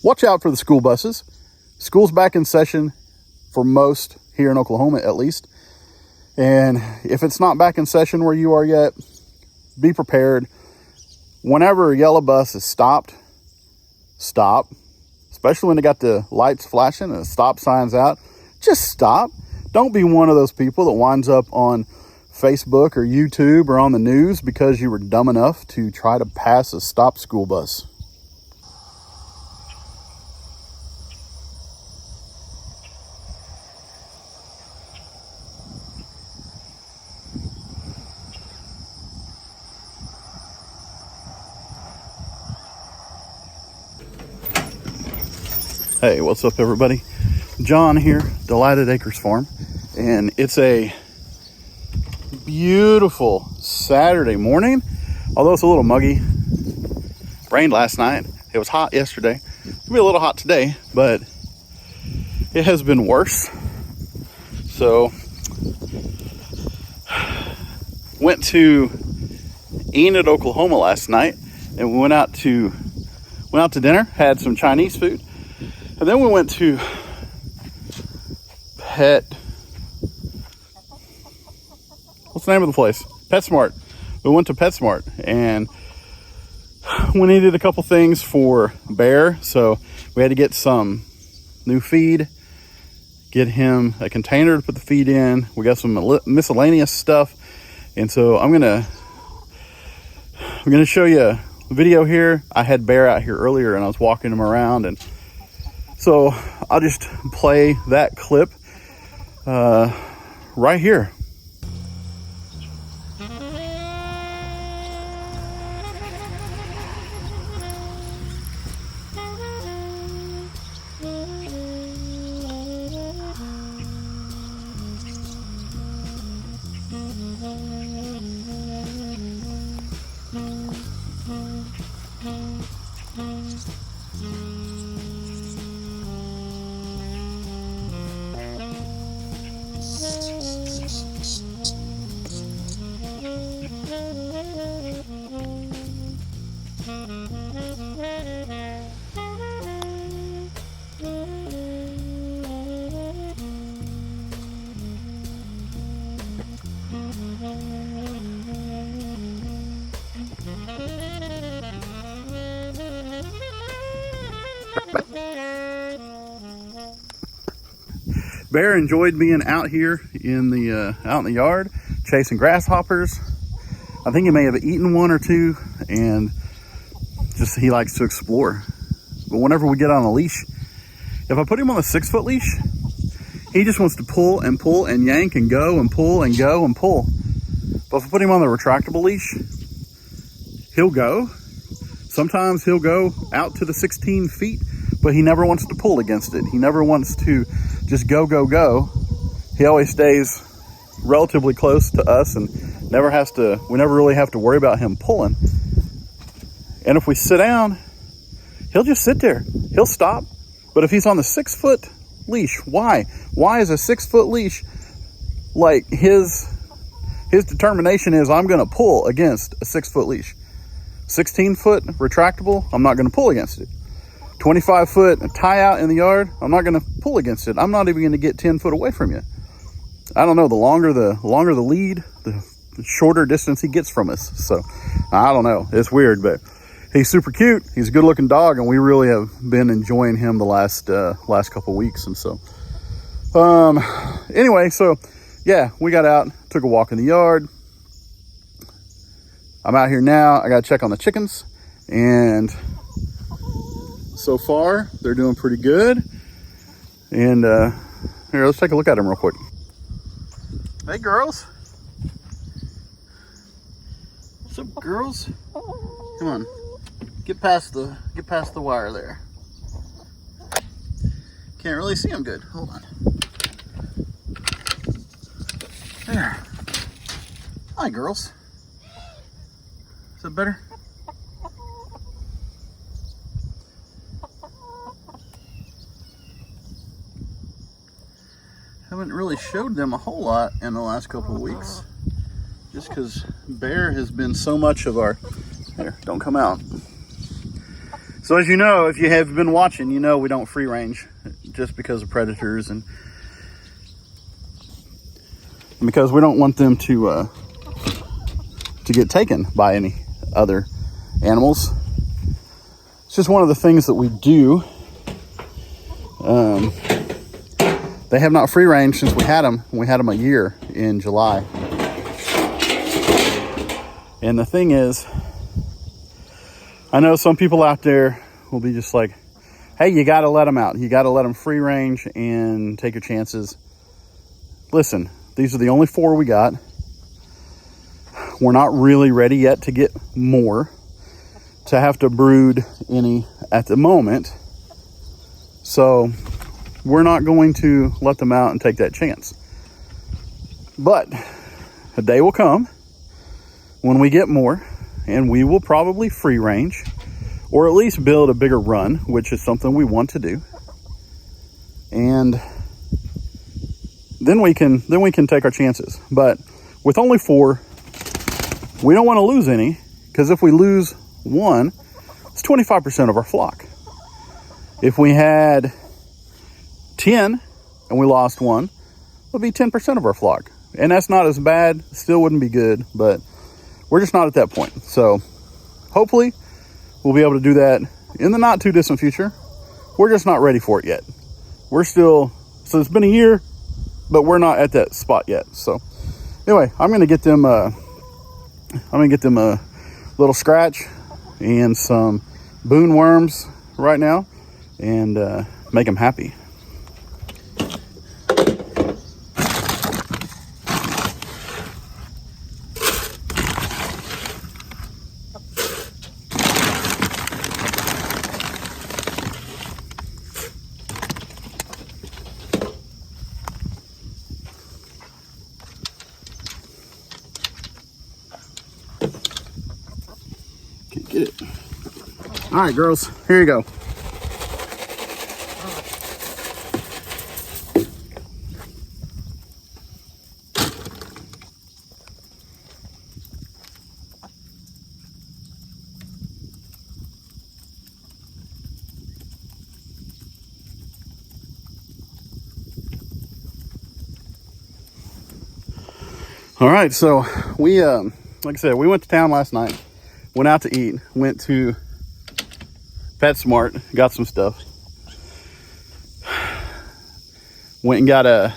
watch out for the school buses. School's back in session for most here in Oklahoma, at least. And if it's not back in session where you are yet, be prepared. Whenever a yellow bus is stopped, stop. Especially when they got the lights flashing and the stop signs out. Just stop. Don't be one of those people that winds up on Facebook or YouTube or on the news because you were dumb enough to try to pass a stopped school bus. Hey, what's up everybody? John here, Delighted Acres Farm, and it's a beautiful Saturday morning, although it's a little muggy. Rained last night. It was hot yesterday. It's gonna be a little hot today, but it has been worse. So went to Enid, Oklahoma last night, and we went out to dinner, had some Chinese food. And then we went to what's the name of the place? PetSmart. We went to PetSmart and we needed a couple things for Bear. So we had to get some new feed, get him a container to put the feed in. We got some miscellaneous stuff. And so I'm gonna show you a video here. I had Bear out here earlier and I was walking him around, and so I'll just play that clip right here. Bear enjoyed being out here in the yard, chasing grasshoppers. I think he may have eaten one or two, and just he likes to explore. But whenever we get on a leash, if I put him on a 6-foot leash, he just wants to pull and yank and go and pull and go and pull. But if I put him on the retractable leash, he'll go. Sometimes he'll go out to the 16 feet, but he never wants to pull against it. He never wants to just go, go, go. He always stays relatively close to us and we never really have to worry about him pulling. And if we sit down, he'll just sit there. He'll stop. But if he's on the 6-foot leash, why? Why is a 6-foot leash like his determination is I'm gonna pull against a 6-foot leash. 16-foot retractable, I'm not gonna pull against it. 25-foot tie out in the yard, I'm not going to pull against it. I'm not even going to get 10 foot away from you. I don't know, the longer the lead, the shorter distance he gets from us. So I don't know, it's weird, but he's super cute. He's a good looking dog, and we really have been enjoying him the last couple weeks. And so anyway, so yeah, we got out, took a walk in the yard. I'm out here now. I got to check on the chickens, and so far they're doing pretty good. And here, let's take a look at them real quick. Hey girls, what's up girls? Come on, get past the wire there. Can't really see them good. Hold on. There. Hi girls. Is that better? Haven't really showed them a whole lot in the last couple of weeks, just because Bear has been so much of our, there, don't come out, So as you know, if you have been watching, you know we don't free range just because of predators and because we don't want them to get taken by any other animals. It's just one of the things that we do. They have not free range since we had them. We had them a year in July. And the thing is, I know some people out there will be just like, hey, you got to let them out. You got to let them free range and take your chances. Listen, these are the only 4 we got. We're not really ready yet to get more, to have to brood any at the moment. So we're not going to let them out and take that chance. But a day will come when we get more, and we will probably free range or at least build a bigger run, which is something we want to do. And then we can take our chances. But with only 4, we don't want to lose any, because if we lose one, it's 25% of our flock. If we had 10 and we lost one, it would be 10% of our flock. And that's not as bad, still wouldn't be good, but we're just not at that point. So hopefully we'll be able to do that in the not too distant future. We're just not ready for it yet. So it's been a year, but we're not at that spot yet. So anyway, I'm going to get them a little scratch and some boon worms right now and make them happy. Get it. All right, girls, here you go. All right, so we, like I said, we went to town last night. Went out to eat, went to PetSmart, got some stuff. Went and got a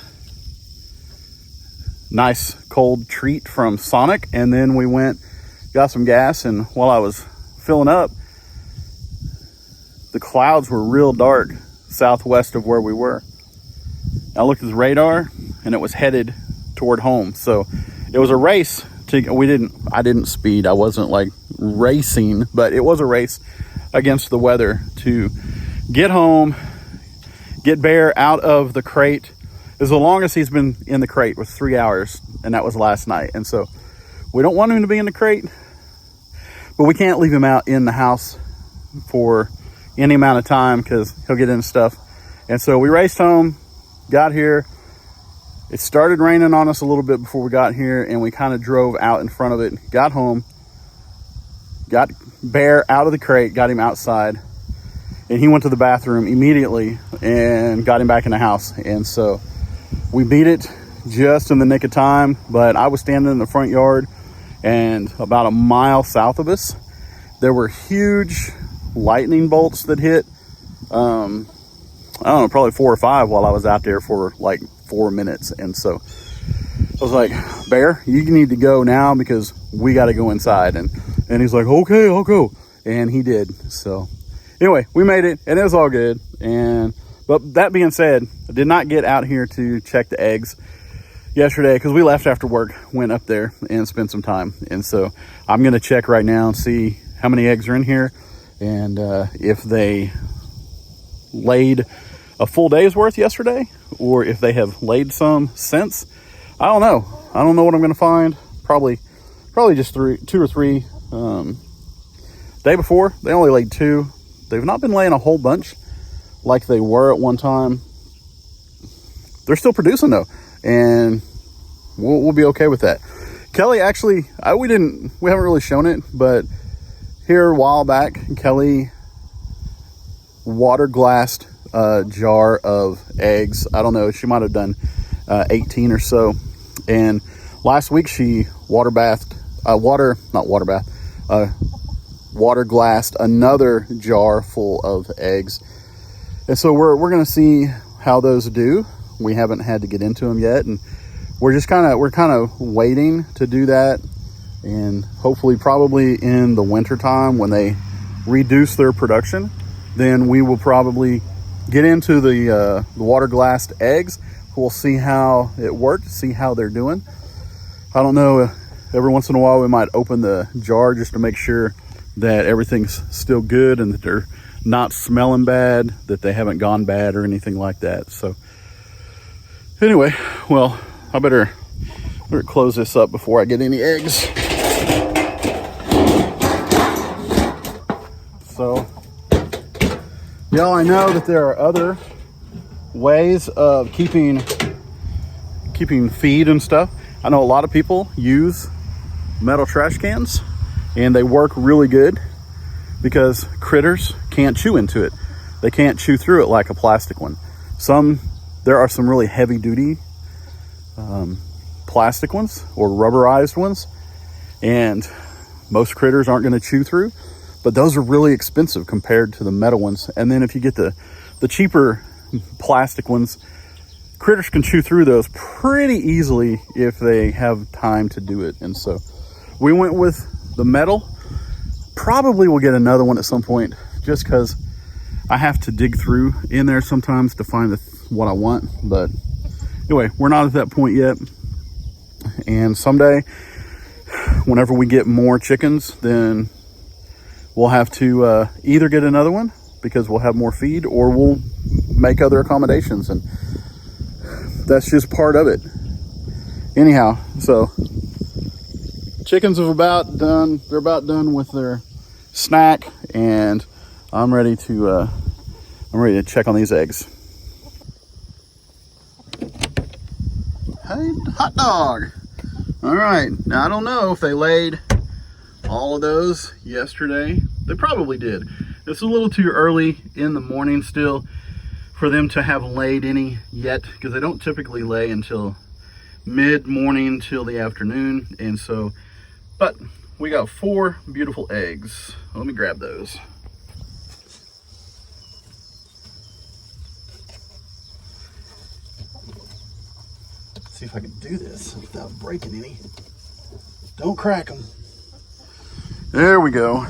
nice cold treat from Sonic, and then we got some gas, and while I was filling up, the clouds were real dark southwest of where we were. I looked at the radar, and it was headed toward home. So it was a race. I didn't speed. I wasn't like racing, but it was a race against the weather to get home, get Bear out of the crate. It was the longest he's been in the crate was 3 hours, and that was last night. And so we don't want him to be in the crate, but we can't leave him out in the house for any amount of time because he'll get into stuff. And so we raced home, got here. It started raining on us a little bit before we got here, and we kind of drove out in front of it, got home, got Bear out of the crate, got him outside, and he went to the bathroom immediately and got him back in the house. And so we beat it just in the nick of time, but I was standing in the front yard, and about a mile south of us, there were huge lightning bolts that hit. I don't know, probably 4 or 5 while I was out there for like 4 minutes. And so I was like, Bear, you need to go now because we got to go inside. And he's like, okay, I'll go. And he did. So anyway, we made it, and it was all good. But that being said, I did not get out here to check the eggs yesterday because we left after work, went up there and spent some time. And so I'm going to check right now and see how many eggs are in here, and if they laid a full day's worth yesterday, or if they have laid some since. I don't know. I don't know what I'm going to find. Probably just 2 or 3. Day before, they only laid 2. They've not been laying a whole bunch like they were at one time. They're still producing though, and we'll be okay with that. Kelly actually, we haven't really shown it, but here a while back, Kelly water glassed jar of eggs. I don't know, she might have done 18 or so. And last week she water glassed another jar full of eggs. And so we're going to see how those do. We haven't had to get into them yet, and we're kind of waiting to do that. And hopefully probably in the winter time when they reduce their production, then we will probably get into the water glassed eggs. We'll see how it worked, see how they're doing. I don't know, every once in a while we might open the jar just to make sure that everything's still good and that they're not smelling bad, that they haven't gone bad or anything like that. So anyway, well, I better close this up before I get any eggs. So, y'all, I know that there are other ways of keeping feed and stuff. I know a lot of people use metal trash cans, and they work really good because critters can't chew into it. They can't chew through it like a plastic one. There are some really heavy duty plastic ones or rubberized ones, and most critters aren't going to chew through, but those are really expensive compared to the metal ones. And then if you get the cheaper plastic ones, critters can chew through those pretty easily if they have time to do it. And so we went with the metal. Probably we'll get another one at some point, just because I have to dig through in there sometimes to find what I want. But anyway, we're not at that point yet. And someday, whenever we get more chickens, then we'll have to either get another one because we'll have more feed, or we'll make other accommodations. And that's just part of it. Anyhow, so chickens have about done. They're about done with their snack, and I'm ready to check on these eggs. Hey, hot dog. All right, now I don't know if they laid all of those yesterday. They probably did. It's a little too early in the morning still for them to have laid any yet, because they don't typically lay until mid-morning till the afternoon. And so, but we got 4 beautiful eggs. Let me grab those. Let's see if I can do this without breaking any. Don't crack them. There we go.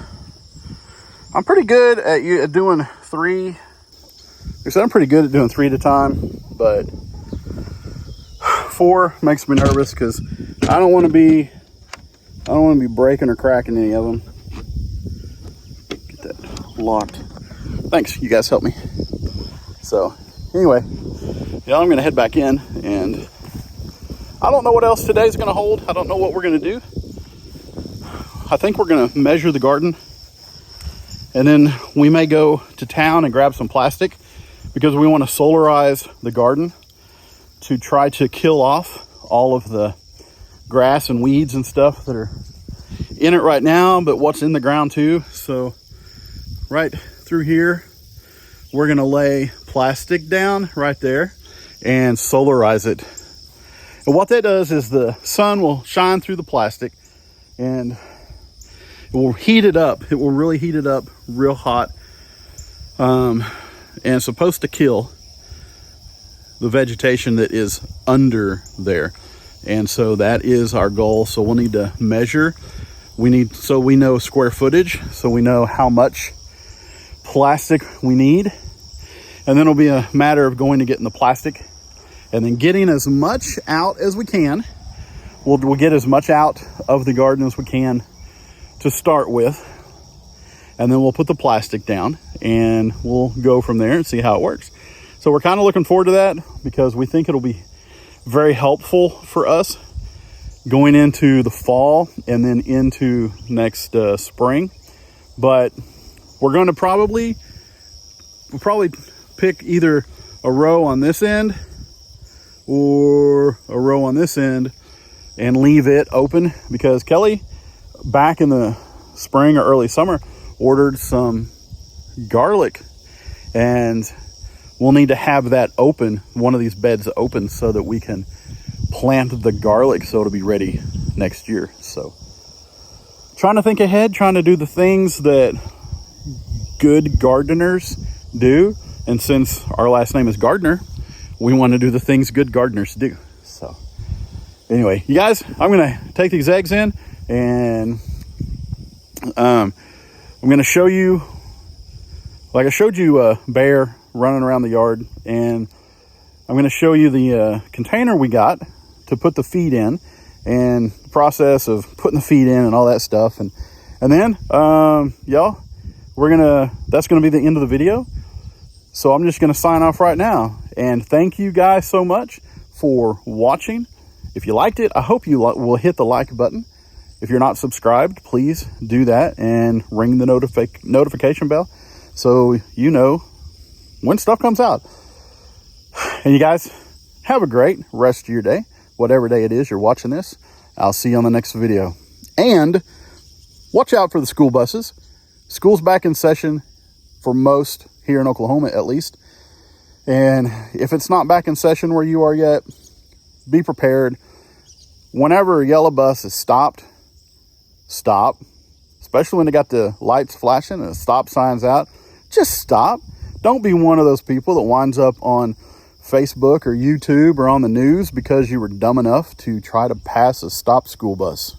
I'm pretty good at doing 3. I'm pretty good at doing 3 at a time, but 4 makes me nervous because I don't want to be breaking or cracking any of them. Get that locked. Thanks, you guys helped me. So anyway, yeah, I'm gonna head back in, and I don't know what else today's gonna hold. I don't know what we're gonna do. I think we're gonna measure the garden, and then we may go to town and grab some plastic because we want to solarize the garden to try to kill off all of the grass and weeds and stuff that are in it right now, but what's in the ground too. So right through here, we're gonna lay plastic down right there and solarize it. And what that does is the sun will shine through the plastic and it will heat it up. It will really heat it up real hot. And it's supposed to kill the vegetation that is under there. And so that is our goal. So we'll need to measure. So we know square footage, so we know how much plastic we need. And then it'll be a matter of going to getting the plastic and then getting as much out as we can. We'll get as much out of the garden as we can to start with. And then we'll put the plastic down and we'll go from there and see how it works. So we're kind of looking forward to that because we think it'll be very helpful for us going into the fall and then into next spring. But we're going to probably pick either a row on this end or a row on this end and leave it open, because Kelly back in the spring or early summer ordered some garlic, And we'll need to have that open, one of these beds open, so that we can plant the garlic so it'll be ready next year. So trying to think ahead, trying to do the things that good gardeners do. And since our last name is Gardner, we want to do the things good gardeners do. So anyway, you guys, I'm going to take these eggs in, and I'm going to show you, like I showed you Bear running around the yard, and I'm going to show you the container we got to put the feed in, and the process of putting the feed in and all that stuff. And then, y'all, that's going to be the end of the video. So I'm just going to sign off right now. And thank you guys so much for watching. If you liked it, I hope you will hit the like button. If you're not subscribed, please do that and ring the notification bell so you know when stuff comes out. And you guys, have a great rest of your day, whatever day it is you're watching this. I'll see you on the next video. And watch out for the school buses. School's back in session for most here in Oklahoma, at least. And if it's not back in session where you are yet, be prepared. Whenever a yellow bus is stopped, stop. Especially when they got the lights flashing and the stop signs out, just stop. Don't be one of those people that winds up on Facebook or YouTube or on the news because you were dumb enough to try to pass a stopped school bus.